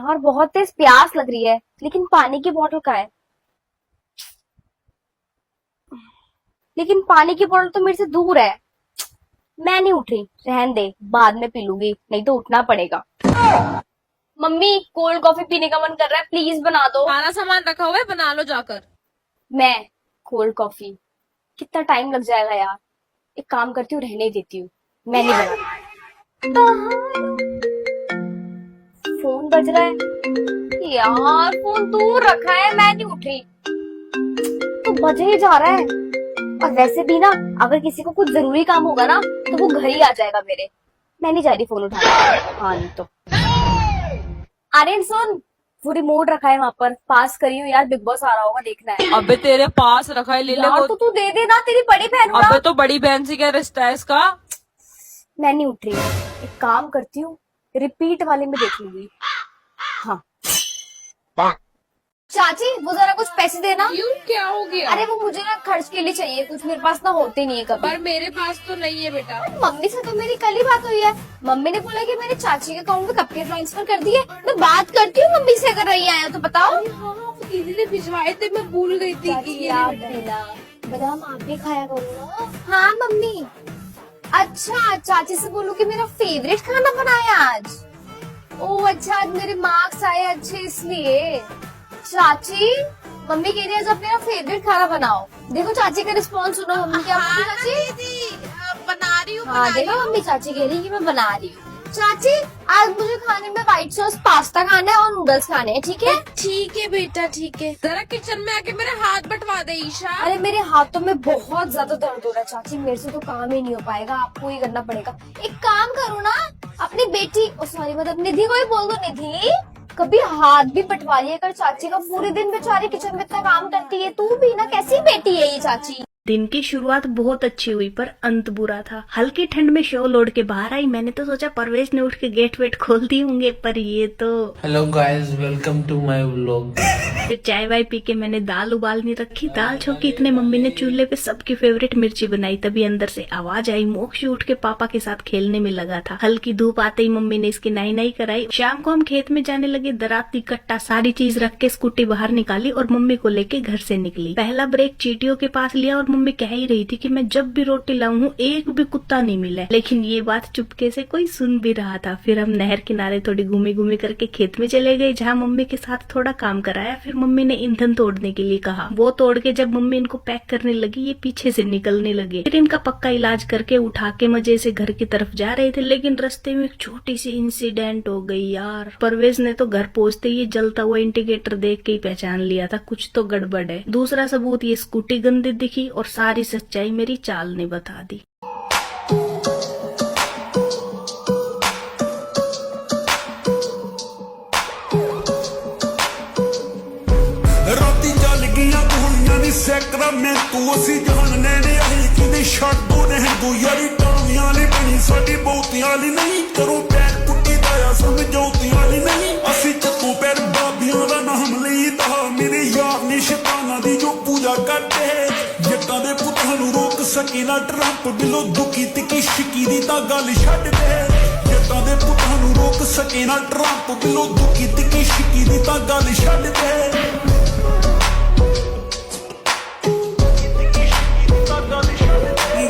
और बहुत तेज प्यास लग रही है, लेकिन पानी की बोतल कहाँ है? लेकिन पानी की बोतल तो मेरे से दूर है। मैं नहीं उठ रही, रहन दे, बाद में पी लूंगी, नहीं तो उठना पड़ेगा। मम्मी, कोल्ड कॉफी पीने का मन कर रहा है, प्लीज बना दो। सारा सामान रखा हुआ है, बना लो जाकर। मैं कोल्ड कॉफी? कितना टाइम लग जाएगा यार। एक काम करती हूँ, रहने ही देती हूँ, मैं नहीं बनाती। फोन बज रहा है यार, फोन दूर रखा है, मैं नहीं उठ रही तो बजे ही जा रहा है। और वैसे भी ना, अगर किसी को कुछ जरूरी काम होगा ना तो वो घर ही आ जाएगा मेरे। मैं नहीं जा रही फोन उठाने। हाँ नहीं तो। आर्यन सुन, वो रिमोट रखा है वहां पर, पास करी हूँ यार, बिग बॉस आ रहा होगा, देखना है। अबे तेरे पास रखा है, ले ले यार वो। तो तू दे देना, तेरी बड़ी बहन हूँ ना। अबे तो बड़ी बहन से क्या रिश्ता है इसका? मैं नहीं उठ रही, एक काम करती हूँ, रिपीट वाले में देख लूंगी। हाँ चाची, वो जरा कुछ पैसे देना। क्यों, क्या हो गया? अरे वो मुझे ना खर्च के लिए चाहिए कुछ, मेरे पास ना होते नहीं है कभी। पर मेरे पास तो नहीं है बेटा। मम्मी से तो मेरी कल ही बात हुई है। मम्मी ने बोला कि मैंने चाची के अकाउंट में कब के ट्रांसफर कर दिए। मैं बात करती हूँ मम्मी से, अगर नहीं आया तो बताओ। हाँ वो दीदी ने भिजवाए थे, मैं भूल गई थी कि ये आप बेटा। पीना, बादाम आप भी खाया करो ना। हाँ मम्मी। अच्छा, चाची से बोलूं कि मेरा फेवरेट खाना बनाया आज। ओह अच्छा, आज मेरे मार्क्स आए अच्छे इसलिए। चाची, मम्मी कह रही है आज आप मेरा फेवरेट खाना बनाओ। देखो चाची का रिस्पॉन्स सुनो, मम्मी क्या बोलती है चाची? दीदी बना रही हूँ। हाँ देखो मम्मी, चाची कह रही है कि मैं बना रही हूँ। चाची, आज मुझे खाने में व्हाइट सॉस पास्ता खाना है और नूडल्स खाने हैं, ठीक है? ठीक है बेटा, ठीक है। जरा किचन में आके मेरे हाथ बंटवा दे ईशा। अरे मेरे हाथों में बहुत ज्यादा दर्द हो रहा है चाची, मेरे से तो काम ही नहीं हो पाएगा, आपको ही करना पड़ेगा। एक काम करो ना, अपनी बेटी, सॉरी मतलब निधि को ही बोल दो। निधि, कभी हाथ भी बंटवा लिया कर चाची का, पूरे दिन बेचारी किचन में इतना काम करती है। तू भी ना, कैसी बेटी है ये चाची। दिन की शुरुआत बहुत अच्छी हुई पर अंत बुरा था। हल्की ठंड में शो लोड के बाहर आई, मैंने तो सोचा परवेश ने उठ के गेट वेट खोल दिए होंगे, पर ये तो। Hello guys, welcome to my vlog. फिर चाय वाय पी के मैंने दाल उबालनी रखी। दाल छोकी इतने मम्मी ने चूल्हे पे सबकी फेवरेट मिर्ची बनाई, तभी अंदर से आवाज आई। मोक्ष उठ के पापा के साथ खेलने में लगा था। हल्की धूप आते ही मम्मी ने इसकी नाई नाई कराई। शाम को हम खेत में जाने लगे। दराती कट्टा सारी चीज रख के स्कूटी बाहर निकाली और मम्मी को लेके घर से निकली। पहला ब्रेक चींटियों के पास लिया और मम्मी कह ही रही थी कि मैं जब भी रोटी लाऊं हूँ एक भी कुत्ता नहीं मिला, लेकिन ये बात चुपके से कोई सुन भी रहा था। फिर हम नहर किनारे थोड़ी घूमी घूमी करके खेत में चले गए, जहाँ मम्मी के साथ थोड़ा काम कराया। फिर मम्मी ने ईंधन तोड़ने के लिए कहा। वो तोड़ के जब मम्मी इनको पैक करने लगी, ये पीछे से निकलने लगे। फिर इनका पक्का इलाज करके उठा के मजे से घर की तरफ जा रहे थे, लेकिन रास्ते में एक छोटी सी इंसिडेंट हो गई यार। परवेज ने तो घर पहुंचते ही जलता हुआ इंडिकेटर देख के ही पहचान लिया था कुछ तो गड़बड़ है। दूसरा सबूत, ये स्कूटी गंदी दिखी और सारी सच्चाई मेरी चाल ने बता दी। राती जल गया गोलियां नी सैकड़ा में तू असी जानने ने अही कि छड़ दो रहन दो यारी टावियां ने बनी साडी बहुतियां ली नहीं करो पैर पुट्टी दाया समझौतियां ली नहीं असी चत्तू पैर बाबियां दा नाम लईदा मेरे यार ने शैताना दी जो पूजा करते जट्टां दे पुत्तां नू रोक सके ना ट्रंप बिलो दुखी तिकी शिकी दी तां गल छड्ड दे जट्टां दे पुत्तां नू रोक सके ना ट्रंप बिलो दुखी तिकी शिकी दी तां गल छड्ड दे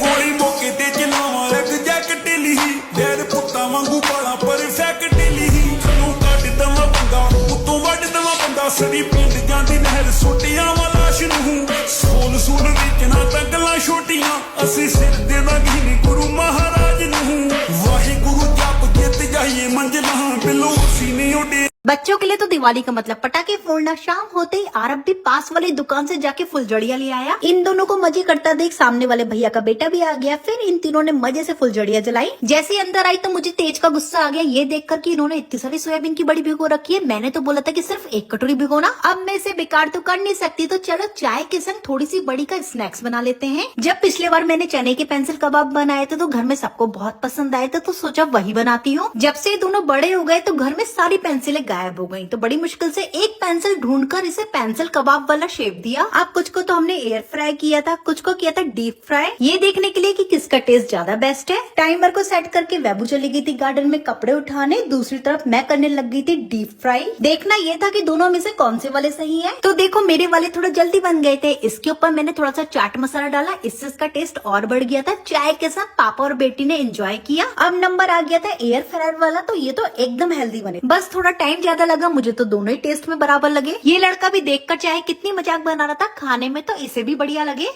गोली मौके ते चलावा एक जैकेट ली डेर पुत्ता वांगू बड़ा परफेक्ट ली खनू कट दवा बंदा उतों वड दवा बंदा सड़ी पिंड जांदी नहर सुटियां वाला लाश नूं सोल सूल विच ना तगला छोटियां असी सिर दे लगी नी गुरु महाराज नूं वाहिगुरु जप जित जाइए मंजिलां बिलो उसी ने उडे। बच्चों के लिए तो दिवाली का मतलब पटाखे फोड़ना। शाम होते ही आरब भी पास वाली दुकान से जाके फुलझड़ियां ले आया। इन दोनों को मजे करता देख सामने वाले भैया का बेटा भी आ गया। फिर इन तीनों ने मजे से फुलझड़ियां जलाई। जैसे ही अंदर आई तो मुझे तेज का गुस्सा आ गया, ये देखकर कि इन्होंने इतनी सारी सोयाबीन की बड़ी भिगो रखी है। मैंने तो बोला था कि सिर्फ एक कटोरी भिगोना। अब मैं इसे बेकार तो कर नहीं सकती, तो चलो चाय के संग थोड़ी सी बड़ी का स्नैक्स बना लेते हैं। जब पिछले बार मैंने चने के पेंसिल कबाब बनाए थे तो घर में सबको बहुत पसंद आए थे, तो सोचा वही बनाती हूँ। जब से दोनों बड़े हो गए तो घर में सारी पेंसिलें गायब गायब हो गई। तो बड़ी मुश्किल से एक पेंसिल ढूंढकर इसे पेंसिल कबाब वाला शेप दिया। अब कुछ को तो हमने एयर फ्राई किया था, कुछ को किया था डीप फ्राई, ये देखने के लिए कि किसका टेस्ट ज्यादा बेस्ट है। टाइमर को सेट करके वेबू चली गई थी गार्डन में कपड़े उठाने, दूसरी तरफ मैं करने लग गई थी डीप फ्राई। देखना ये था कि दोनों में से कौन से वाले सही है। तो देखो मेरे वाले थोड़ा जल्दी बन गए थे। इसके ऊपर मैंने थोड़ा सा चाट मसाला डाला, इससे इसका टेस्ट और बढ़ गया था। चाय के साथ पापा और बेटी ने एंजॉय किया। अब नंबर आ गया था एयर फ्रायर वाला, तो ये तो एकदम हेल्दी बने, बस थोड़ा टाइम ज्यादा लगा। मुझे तो दोनों ही टेस्ट में बराबर लगे। ये लड़का भी देखकर चाहे कितनी मजाक बना रहा था, खाने में तो इसे भी बढ़िया लगे।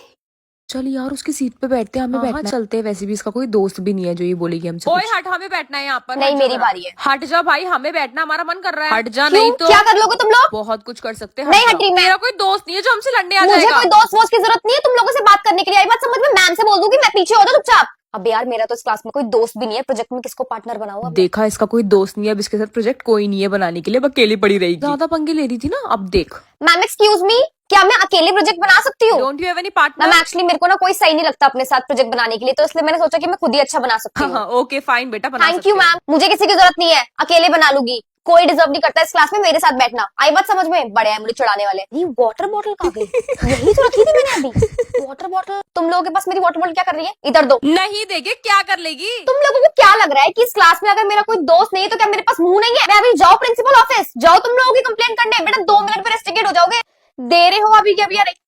चल यार उसकी सीट पे बैठते हैं, हमें बैठना चलते हैं। वैसे भी इसका कोई दोस्त भी नहीं है जो ये बोलेगी हमसे। ओए हट, हमें बैठना है यहाँ पर। नहीं मेरी बारी है। हट जा भाई, हमें बैठना हमारा मन कर रहा है। हट जा, नहीं तो क्या कर लोगे तुम लोग? बहुत कुछ कर सकते हैं। नहीं हट रही मैं। मेरा कोई दोस्त नहीं है जो हमसे लड़ने आ मुझे जाएगा। कोई दोस्त वोस्त की जरूरत नहीं है तुम लोगों से बात करने के लिए। आई बात समझ में? मैम से बोल दूंगी मैं पीछे हो जाओ चुपचाप। अब यार मेरा तो इस क्लास में कोई दोस्त भी नहीं है, प्रोजेक्ट में किसको पार्टनर बनाऊं? देखा, इसका कोई दोस्त नहीं है, अब इसके साथ प्रोजेक्ट कोई नहीं है बनाने के लिए, अब अकेली पड़ी रहेगी। ज्यादा पंगे ले रही थी ना, अब देख। मैम एक्सक्यूज मी, क्या मैं अकेले प्रोजेक्ट बना सकती हूँ? Don't you have any partner? Ma'am actually मेरे को ना कोई सही नहीं लगता अपने साथ प्रोजेक्ट बनाने के लिए, तो इसलिए मैंने सोचा कि मैं खुद ही अच्छा बना सकती हूँ। ओके फाइन बेटा, बना थैंक यू मैम, मुझे किसी की जरूरत नहीं है, अकेले बना लूंगी। कोई डिजर्व नहीं करता इस क्लास में मेरे साथ बैठना। आई बात समझ में? बड़े हैं मुझे चढ़ाने वाले। ये वाटर बॉटल कहाँ गई? यही तो रखी थी मैंने अभी। वाटर बॉटल तुम लोगों के पास मेरी वाटर बॉटल क्या कर रही है? इधर दो। नहीं देगे क्या कर लेगी? तुम लोगों को क्या लग रहा है कि इस क्लास में अगर मेरा कोई दोस्त नहीं है तो क्या मेरे पास मुंह नहीं है? मैं अभी जाओ प्रिंसिपल ऑफिस, जाओ तुम लोगों की कंप्लेंट करने। बेटा 2 मिनट में रेस्ट्रिकेट हो जाओगे। दे रहे हो अभी क्या?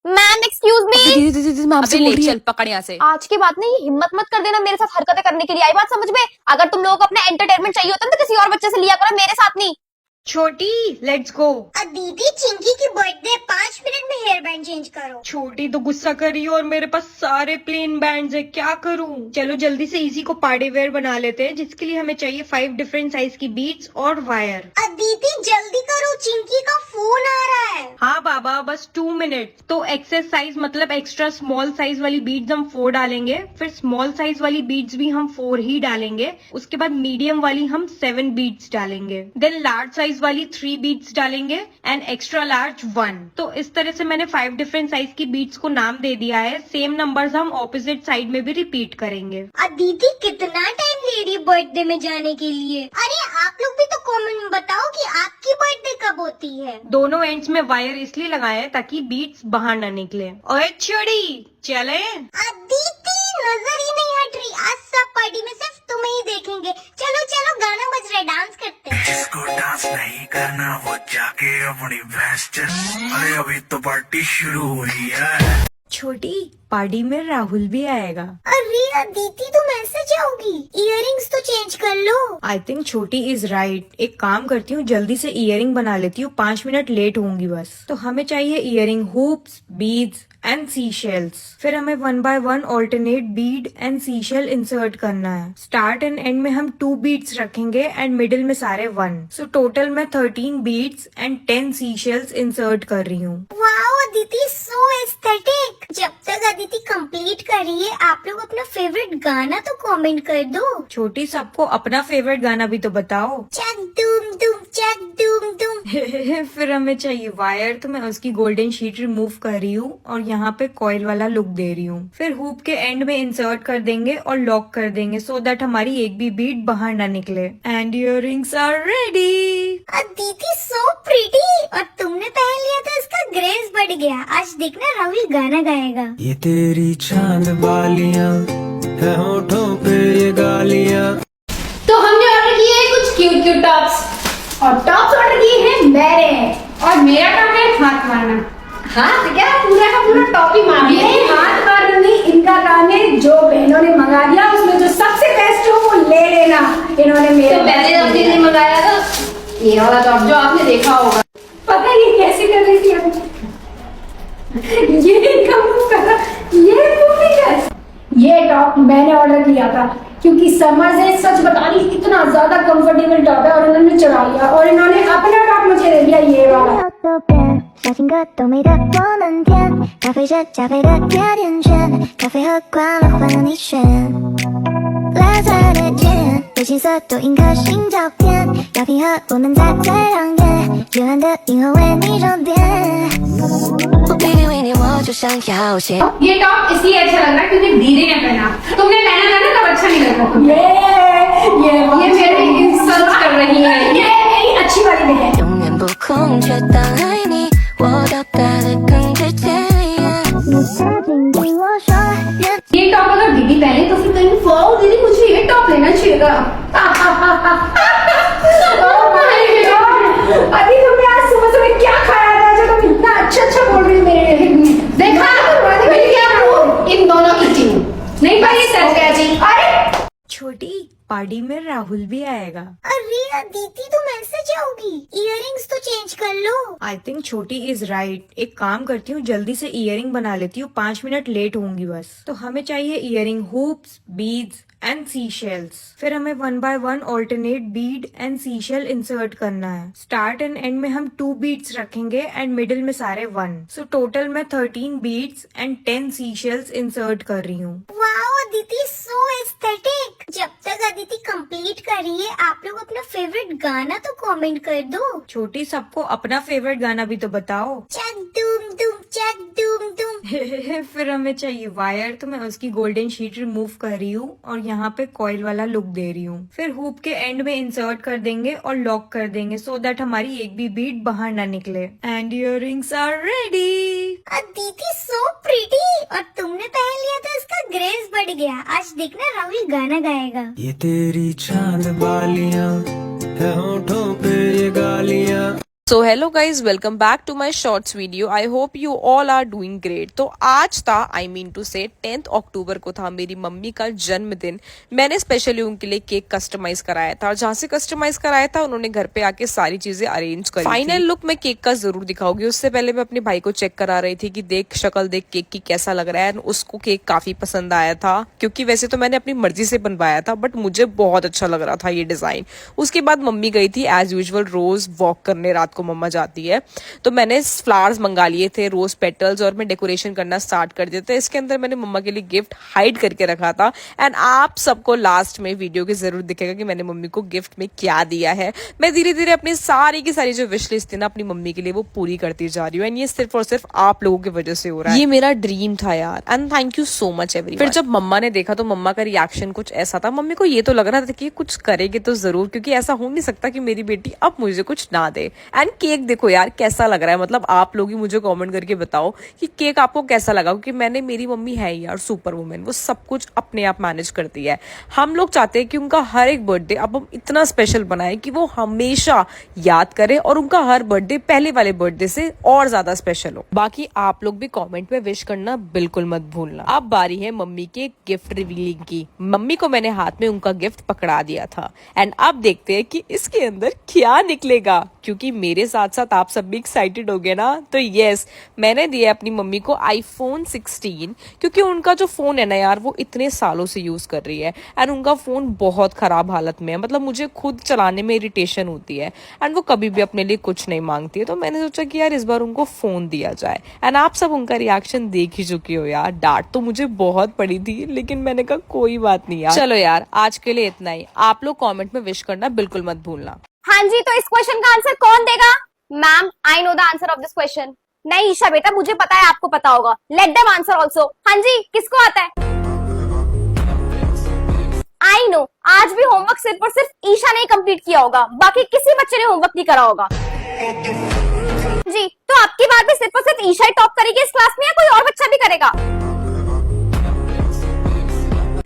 मैम एक्सक्यूज मी, चल पकड़ यहाँ से। आज के बाद ना ये हिम्मत मत कर देना मेरे साथ हरकतें करने के लिए। आई बात समझ में? अगर तुम लोगों को अपना एंटरटेनमेंट चाहिए होता है तो किसी और बच्चे से लिया करो, मेरे साथ नहीं। छोटी लेट्स गो। दीदी चिंकी की बर्थडे, 5 मिनट में हेयर बैंड चेंज करो। छोटी तो गुस्सा कर रही है और मेरे पास सारे प्लेन बैंड्स है, क्या करूं? चलो जल्दी से इसी को पार्टी वेयर बना लेते हैं, जिसके लिए हमें चाहिए 5 डिफरेंट साइज की बीड्स और वायर। दीदी जल्दी करो, चिंकी का फोन आ रहा है। हाँ बाबा बस 2 मिनट। तो एक्सेस साइज मतलब एक्स्ट्रा स्मॉल साइज वाली बीड्स हम 4 डालेंगे, फिर स्मॉल साइज वाली बीड्स भी हम 4 ही डालेंगे, उसके बाद मीडियम वाली हम 7 बीड्स डालेंगे, देन लार्ज साइज वाली 3 बीड्स डालेंगे एंड एक्स्ट्रा लार्ज 1। तो इस तरह से मैंने 5 डिफरेंट साइज की बीड्स को नाम दे दिया है। सेम नंबर्स हम ऑपोजिट साइड में भी रिपीट करेंगे। दीदी कितना टाइम ले रही बर्थडे में जाने के लिए? अरे आप लोग भी तो कमेंट में बताओ कि आपकी बर्थडे कब होती है। दोनों एंड्स में वायर इसलिए लगाए हैं ताकि बीड्स बाहर न निकले। ओए छोड़ी चले। दीदी नजर ही नहीं हट रही, आज सब पार्टी में सिर्फ तुम्हें ही देखेंगे। चलो चलो गाना बज रहा है, डांस करते हैं। जिसको डांस नहीं करना वो जाके अपनी भैंस चर। अरे अभी तो पार्टी शुरू हुई है। छोटी पार्टी में राहुल भी आएगा। अरे दीदी तुम ऐसे जाओगी? इयररिंग्स तो चेंज कर लो। आई थिंक छोटी इज राइट। एक काम करती हूँ, जल्दी से इयरिंग बना लेती हूँ, 5 मिनट लेट होंगी बस। तो हमें चाहिए earring hoops, beads and sea shells. फिर हमें 1 by 1 alternate bead and sea shell insert करना है। स्टार्ट एंड एंड में हम 2 बीड्स रखेंगे एंड मिडिल में सारे 1। सो टोटल मैं 13 beads and 10 sea shells insert कर रही हूँ। Wow Aditi so aesthetic. जब तक अदिति कंप्लीट कर रही है, आप लोग अपना फेवरेट गाना तो कमेंट कर दो। छोटी सबको अपना फेवरेट गाना भी तो बताओ। चक दूम दूम चक दूम दूम। फिर हमें चाहिए वायर, तो मैं उसकी गोल्डन शीट रिमूव कर रही हूँ और यहाँ पे कॉइल वाला लुक दे रही हूँ। फिर हुप के एंड में इंसर्ट कर देंगे और लॉक कर देंगे सो दैट हमारी एक भी बीड बाहर ना निकले। And earrings are ready. दीदी सो प्रीटी। और तुमने पहन लिया तो इसका ग्रेस बढ़ गया। आज देखना राहुल गाना गाएगा। ये तेरी चांद बालियां है होठों पे ये गालियां। तो हमने ऑर्डर किए हैं कुछ क्यूट टॉप्स और टॉप्स ऑर्डर किए हैं मैंने, और मेरा काम है हाथ मारना। हाथ क्या, पूरा का पूरा टॉप ही मारना है। हाथ मारना नहीं, इनका काम है जो बहनों ने मंगा दिया उसमें जो सबसे बेस्ट हो वो ले लेना। इन्होंने मेरे पहले अपने लिए मंगाया था ये वाला टॉप जो आपने देखा होगा। पता नहीं कैसे कर रही थी ये इनका मूव कर रहा, ये मूव नहीं कर। ये टॉप मैंने ऑर्डर किया था क्योंकि समर से सच बता रही इतना ज्यादा कंफर्टेबल टॉप है और उन्होंने चुरा लिया और इन्होंने अपना टॉप मुझे दे दिया ये वाला। 小情歌都美得多难填，咖啡是加菲的甜甜圈，咖啡喝惯了换了你选。来在列间，对青涩都印颗心照片，要平和我们在最让眼，幽暗的银河为你装点。我偏偏为你我就想要些。ये टॉप इसलिए अच्छा लग रहा है क्योंकि दीदी ने पहना, तुमने पहना था ना तब अच्छा नहीं लग रहा। ये मेरे इंसल्ट कर रही है, ये मेरी अच्छी वाली बहन। 却当爱你，我到达的更直接。你曾经对我说，人 ये टॉप अगर दीदी पहने तो फिर कहीं वाओ दीदी मुझे ये टॉप लेना चाहिएगा। Oh my God! अभी तुमने आज सुबह सुबह क्या खाया था जो तुम इतना अच्छा बोल रही हो मेरे लिए? देखा मिल गया प्रूफ इन दोनों की टीम। नहीं भाई ये सच गया जी। अरे छोटी पार्टी में राहुल भी आएगा। अरे अदिति तुम ऐसे जाओगी? इयररिंग्स तो चेंज कर लो। आई थिंक छोटी इज राइट। एक काम करती हूँ, जल्दी से इयरिंग बना लेती हूँ, 5 मिनट लेट होंगी बस। तो हमें चाहिए earring hoops, beads and sea shells. फिर हमें 1 by 1 alternate bead and sea shell insert करना है। स्टार्ट एंड एंड में हम 2 बीड्स रखेंगे एंड मिडिल में सारे 1। सो टोटल मैं 13 beads and 10 sea shells insert कर रही हूँ। Wow Aditi so aesthetic. जब तक अदिति कंप्लीट कर रही है, आप लोग अपना फेवरेट गाना तो कमेंट कर दो। छोटी सबको अपना फेवरेट गाना भी तो बताओ। चक दूम दूम चक दूम दूम। फिर हमें चाहिए वायर, तो मैं उसकी गोल्डन शीट रिमूव कर रही हूँ और यहाँ पे कॉइल वाला लुक दे रही हूँ। फिर हुप के एंड में इंसर्ट कर देंगे और लॉक कर देंगे सो दैट हमारी एक भी बीट बाहर ना निकले। And earrings are ready. Aditi so pretty. और तुमने पहन लिया तो इसका ग्रेस बढ़ गया। आज देखना राहुल गाना गाएगा। ये तेरी चांद बालियां है होठों पे ये गालियां। So hello guys, welcome back to my shorts video. I hope you all are doing great. तो आज था, आई मीन टू से 10 अक्टूबर को था मेरी मम्मी का जन्मदिन। मैंने स्पेशली उनके लिए केक कस्टमाइज कराया था और जहाँ से कस्टमाइज कराया था उन्होंने घर पे आके सारी चीजें अरेंज करी। फाइनल लुक मैं केक का जरूर दिखाऊंगी। उससे पहले मैं अपने भाई को चेक करा रही थी कि देख शक्ल देख केक की कैसा लग रहा है। उसको केक काफी पसंद आया था क्योंकि वैसे तो मैंने अपनी मर्जी से बनवाया था बट मुझे बहुत अच्छा लग रहा था ये डिजाइन। उसके बाद मम्मी गई थी एज यूजुअल रोज वॉक करने, रात को मम्मा जाती है, तो मैंने फ्लावर्स मंगा लिए थे, रोज पेटल्स, और मैं डेकोरेशन करना स्टार्ट कर दिया था। इसके अंदर मैंने मम्मा के लिए गिफ्ट हाइड करके रखा था एंड आप सबको लास्ट में वीडियो के जरूर दिखेगा कि मैंने मम्मी को गिफ्ट में क्या दिया है। मैं धीरे धीरे अपनी सारी की सारी जो विश लिस्ट थी ना अपनी मम्मी के लिए वो पूरी करती जा रही हूँ एंड ये सिर्फ और सिर्फ आप लोगों की वजह से हो रहा है। ये मेरा ड्रीम था यार and thank you so much everyone. फिर जब मम्मा ने देखा तो मम्मा का रिएक्शन कुछ ऐसा था, मम्मी को ये तो लग रहा था कि कुछ करेगी तो जरूर, क्योंकि ऐसा हो नहीं सकता कि मेरी बेटी अब मुझे कुछ ना दे। एंड केक देखो यार कैसा लग रहा है, मतलब आप लोग ही मुझे कमेंट करके बताओ कि केक आपको कैसा लगा, क्योंकि मेरी मम्मी है यार सुपर वुमेन, वो सब कुछ अपने आप मैनेज करती है। हम लोग चाहते हैं कि उनका हर एक बर्थडे अब हम इतना स्पेशल बनाए कि वो हमेशा याद करे और उनका हर बर्थडे पहले वाले बर्थडे से और ज्यादा स्पेशल हो। बाकी आप लोग भी कमेंट में विश करना बिल्कुल मत भूलना। अब बारी है मम्मी के गिफ्ट रिवीलिंग की। मम्मी को मैंने हाथ में उनका गिफ्ट पकड़ा दिया था एंड अब देखते हैं कि इसके अंदर क्या निकलेगा, क्योंकि मेरे साथ साथ आप सब भी एक्साइटेड हो गए ना। तो यस, मैंने दिया अपनी मम्मी को आईफोन 16, क्योंकि उनका जो फोन है ना यार वो इतने सालों से यूज कर रही है एंड उनका फोन बहुत खराब हालत में है, मतलब मुझे खुद चलाने में इरिटेशन होती है एंड वो कभी भी अपने लिए कुछ नहीं मांगती है। तो मैंने सोचा कि यार इस बार उनको फोन दिया जाए एंड आप सब उनका रिएक्शन देख ही चुके हो यार। डांट तो मुझे बहुत पड़ी थी लेकिन मैंने कहा कोई बात नहीं यार। चलो यार आज के लिए इतना ही। आप लोग कॉमेंट में विश करना बिल्कुल मत भूलना। हाँ जी, तो इस क्वेश्चन का आंसर कौन देगा? Ma'am, I know the answer of this question. नहीं ईशा बेटा, मुझे पता है, आपको पता होगा। Let them answer also. हाँ जी, किसको आता है? आई नो, आज भी होमवर्क सिर्फ और सिर्फ ईशा ने ही कंप्लीट किया होगा, बाकी किसी बच्चे ने होमवर्क नहीं करा होगा। जी, तो आपकी बार भी सिर्फ और सिर्फ ईशा ही टॉप करेगी इस क्लास में या कोई और बच्चा भी करेगा?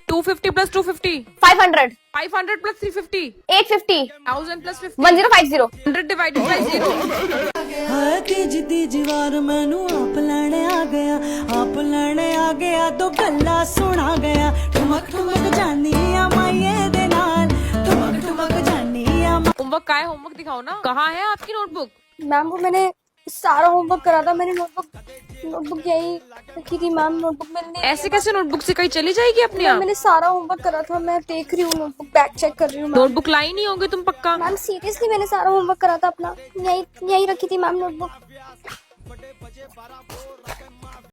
250 plus 250 500 500 plus 350 850 1000 plus 50 1050 100 divided by 0। हाय तीज तीज वार मैनू आप लैने आ गया तो गल्ला सुना गया। ठुमक ठुमक जानी आ माये दे नाल, ठुमक ठुमक जानी आ। होमवर्क का है, होमवर्क दिखाओ ना। कहाँ है आपकी नोटबुक? मैम, वो मैंने सारा होमवर्क करा था। मैंने नोटबुक यही रखी थी मैम। नोटबुक मैंने ऐसे कैसे नोटबुक से कहीं चली जाएगी अपने आप? मैंने सारा होमवर्क करा था, मैं देख रही हूँ नोटबुक, बैक चेक कर रही हूँ। नोटबुक लाई नहीं होगी तुम पक्का? मैम सीरियसली मैंने सारा होमवर्क करा था अपना, यही रखी थी मैम नोटबुक।